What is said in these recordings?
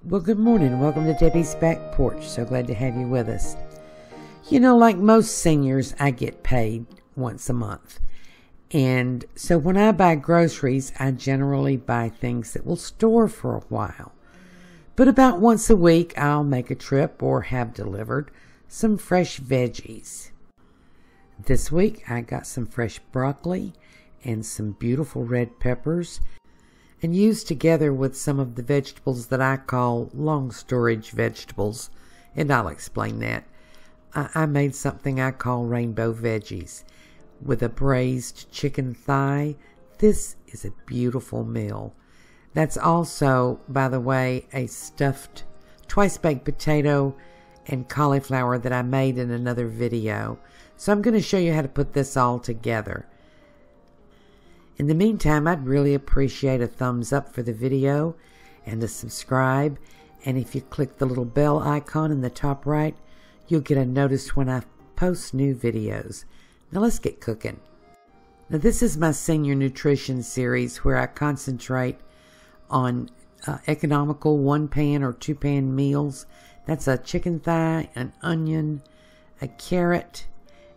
Well, good morning. Welcome to Debbie's Back Porch. So glad to have you with us. You know, like most seniors, I get paid once a month. And so when I buy groceries, I generally buy things that will store for a while. But about once a week, I'll make a trip or have delivered some fresh veggies. This week, I got some fresh broccoli and some beautiful red peppers, and used together with some of the vegetables that I call long storage vegetables, and I'll explain that. I made something I call rainbow veggies with a braised chicken thigh. This is a beautiful meal. That's also, by the way, a stuffed twice-baked potato and cauliflower that I made in another video. So I'm going to show you how to put this all together. In the meantime, I'd really appreciate a thumbs up for the video and a subscribe. And if you click the little bell icon in the top right, you'll get a notice when I post new videos. Now let's get cooking. Now this is my senior nutrition series where I concentrate on economical 1-pan or 2-pan meals. That's a chicken thigh, an onion, a carrot,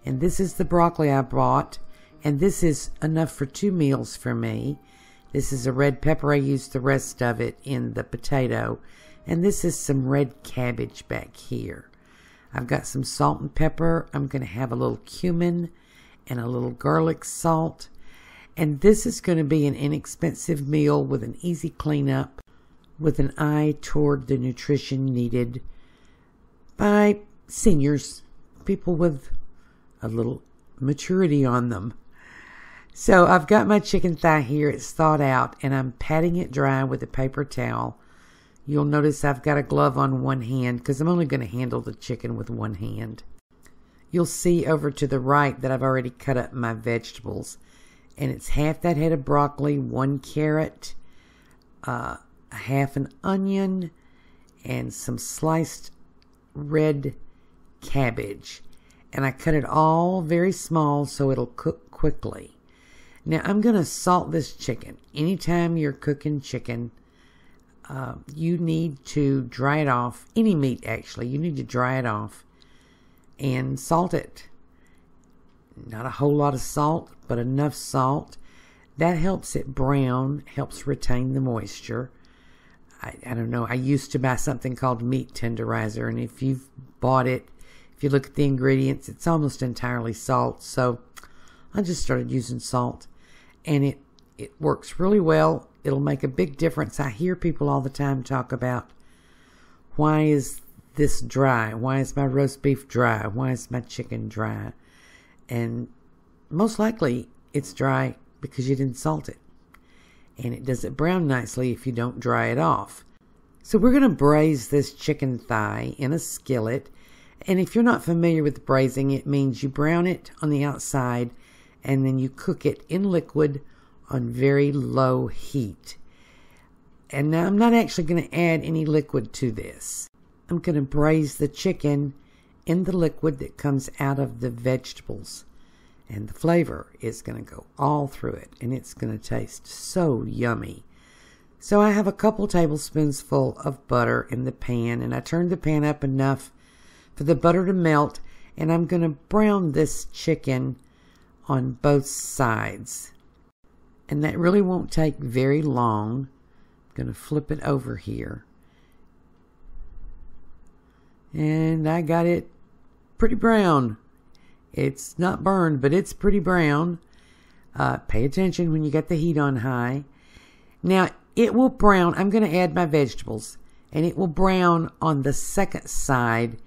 and this is the broccoli I bought. And this is enough for 2 meals for me. This is a red pepper. I used the rest of it in the potato. And this is some red cabbage back here. I've got some salt and pepper. I'm going to have a little cumin and a little garlic salt. And this is going to be an inexpensive meal with an easy cleanup, with an eye toward the nutrition needed by seniors, people with a little maturity on them. So I've got my chicken thigh here. It's thawed out, and I'm patting it dry with a paper towel. You'll notice I've got a glove on one hand because I'm only going to handle the chicken with one hand. You'll see over to the right that I've already cut up my vegetables, and it's half that head of broccoli, 1 carrot, half an onion, and some sliced red cabbage. And I cut it all very small so it'll cook quickly. Now I'm going to salt this chicken. Anytime you're cooking chicken, you need to dry it off. Any meat, actually. You need to dry it off and salt it. Not a whole lot of salt, but enough salt. That helps it brown, helps retain the moisture. I don't know. I used to buy something called meat tenderizer, and if you've bought it, if you look at the ingredients, it's almost entirely salt. So I just started using salt, and it works really well. It'll make a big difference. I hear people all the time talk about, why is this dry? Why is my roast beef dry? Why is my chicken dry? And most likely it's dry because you didn't salt it. And it doesn't brown nicely if you don't dry it off. So we're going to braise this chicken thigh in a skillet. And if you're not familiar with braising, it means you brown it on the outside and then you cook it in liquid on very low heat. And now I'm not actually going to add any liquid to this. I'm going to braise the chicken in the liquid that comes out of the vegetables. And the flavor is going to go all through it. And it's going to taste so yummy. So I have a couple tablespoons full of butter in the pan. And I turned the pan up enough for the butter to melt, and I'm going to brown this chicken on both sides. And that really won't take very long. I'm going to flip it over here. And I got it pretty brown. It's not burned, but it's pretty brown. Pay attention when you get the heat on high. Now, it will brown. I'm going to add my vegetables, and it will brown on the second side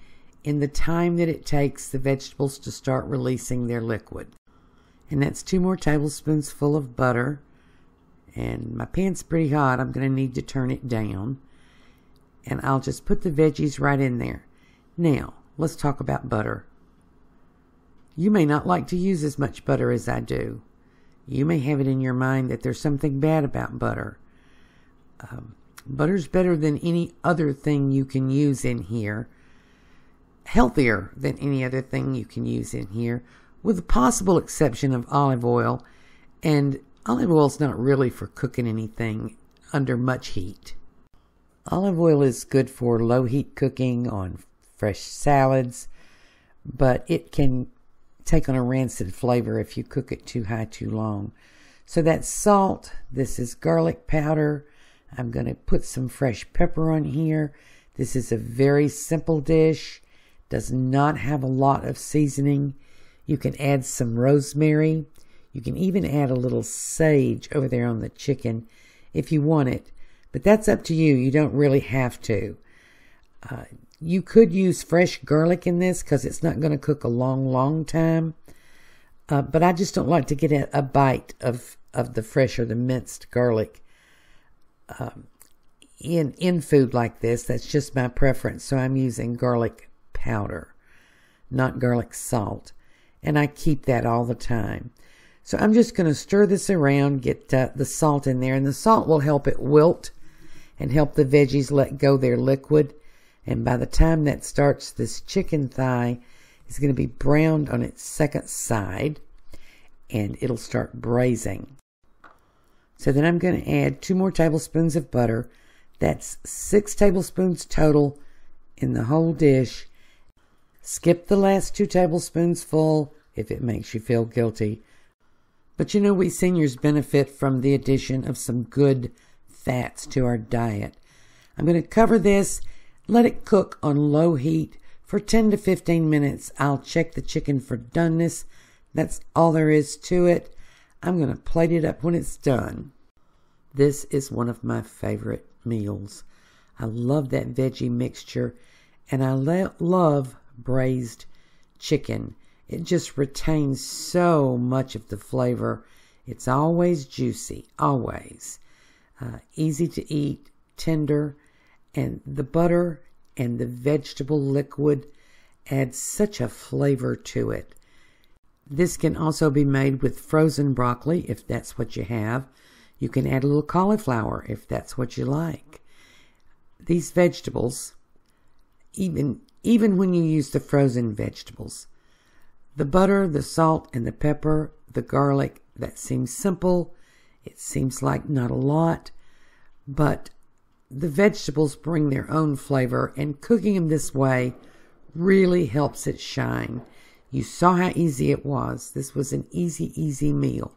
in the time that it takes the vegetables to start releasing their liquid. And that's 2 more tablespoons full of butter. And my pan's pretty hot. I'm going to need to turn it down. And I'll just put the veggies right in there. Now, let's talk about butter. You may not like to use as much butter as I do. You may have it in your mind that there's something bad about butter. Butter's better than any other thing you can use in here. Healthier than any other thing you can use in here, with the possible exception of olive oil. And olive oil is not really for cooking anything under much heat. Olive oil is good for low heat cooking on fresh salads, but it can take on a rancid flavor if you cook it too high too long. So that's salt. This is garlic powder. I'm going to put some fresh pepper on here. This is a very simple dish. Does not have a lot of seasoning. You can add some rosemary. You can even add a little sage over there on the chicken if you want it. But that's up to you. You don't really have to. You could use fresh garlic in this because it's not going to cook a long time. But I just don't like to get a bite of the fresh or the minced garlic in food like this. That's just my preference. So I'm using garlic powder, not garlic salt. And I keep that all the time. So I'm just going to stir this around, get the salt in there. And the salt will help it wilt and help the veggies let go their liquid. And by the time that starts, this chicken thigh is going to be browned on its second side. And it'll start braising. So then I'm going to add 2 more tablespoons of butter. That's 6 tablespoons total in the whole dish. Skip the last 2 tablespoons full if it makes you feel guilty. But you know, we seniors benefit from the addition of some good fats to our diet. I'm going to cover this, let it cook on low heat for 10 to 15 minutes. I'll check the chicken for doneness. That's all there is to it. I'm going to plate it up when it's done. This is one of my favorite meals. I love that veggie mixture, and I love braised chicken. It just retains so much of the flavor. It's always juicy, always. Easy to eat, tender, and the butter and the vegetable liquid add such a flavor to it. This can also be made with frozen broccoli if that's what you have. You can add a little cauliflower if that's what you like. These vegetables, even when you use the frozen vegetables, the butter, the salt, and the pepper, the garlic, that seems simple. It seems like not a lot, but the vegetables bring their own flavor, and cooking them this way really helps it shine. You saw how easy it was. This was an easy meal.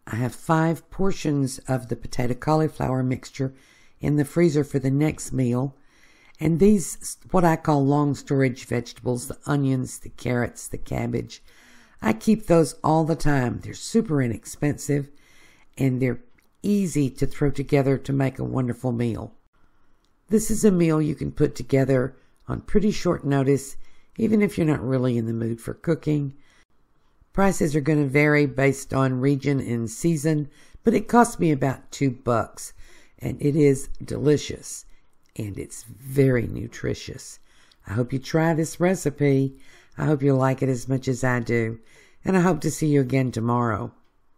I have 5 portions of the potato cauliflower mixture in the freezer for the next meal. And these, what I call long storage vegetables, the onions, the carrots, the cabbage, I keep those all the time. They're super inexpensive and they're easy to throw together to make a wonderful meal. This is a meal you can put together on pretty short notice, even if you're not really in the mood for cooking. Prices are going to vary based on region and season, but it cost me about $2, and it is delicious, and it's very nutritious. I hope you try this recipe. I hope you like it as much as I do, and I hope to see you again tomorrow.